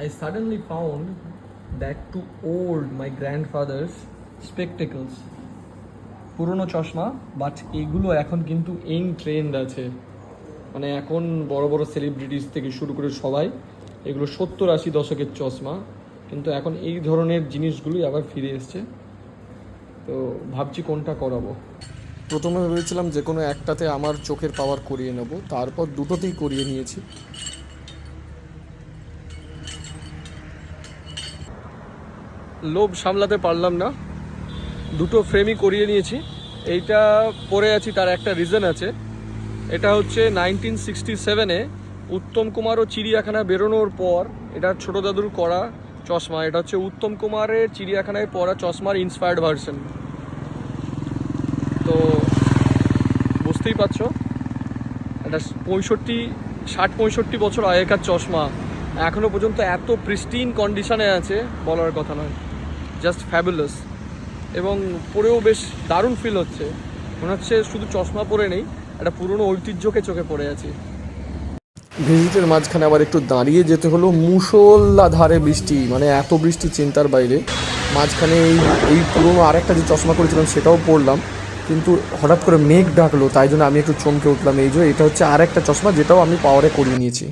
I suddenly found that to old my grandfather's spectacles. পুরনো চশমা, but এগুলো এখন কিন্তু ইন ট্রেন্ড আছে। মানে এখন বড় বড় সেলিব্রিটিস থেকে শুরু করে সবাই এগুলো 70-80 দশকের চশমা, কিন্তু এখন এই ধরনের জিনিসগুলোই আবার ফিরে এসছে। তো ভাবছি কোনটা করাবো। প্রথমে ভেবেছিলাম যে কোনো একটাতে আমার চোখের পাওয়ার করিয়ে নেব, তারপর দুটোতেই করিয়ে নিয়েছি। লোভ সামলাতে পারলাম না, দুটো ফ্রেমই করিয়ে নিয়েছি। এইটা পরে আছি তার একটা রিজন আছে। এটা হচ্ছে 1967-এ উত্তম কুমার ও চিড়িয়াখানা বেরোনোর পর এটা ছোটো দাদুর করা চশমা। এটা হচ্ছে উত্তম কুমারের চিড়িয়াখানায় পরা চশমার ইন্সপায়ার্ড ভার্সন। তো বুঝতেই পারছো, এটা 65 বছর আগেকার চশমা এখনও পর্যন্ত এত প্রিস্টিন কন্ডিশনে আছে, বলার কথা নয়। Just fabulous. এবং পরেও বেশ দারুণ ফিল হচ্ছে, মনে হচ্ছে শুধু চশমা পরে নেই, একটা পুরনো ঐতিহ্যকে চোখে পড়ে আছি। ভিজিটের মাঝখানে আবার একটু দাঁড়িয়ে যেতে হলো, মুষলধারে বৃষ্টি, মানে এত বৃষ্টি চিন্তার বাইরে। মাঝখানে এই পুরনো আরেকটা যে চশমা করেছিলাম সেটাও পরলাম, কিন্তু হঠাৎ করে মেঘ ডাকলো, তাই জন্য আমি একটু চমকে উঠলাম। এই যে এটা হচ্ছে আরেকটা চশমা, যেটাও আমি পাওয়ারে করিয়ে নিয়েছি।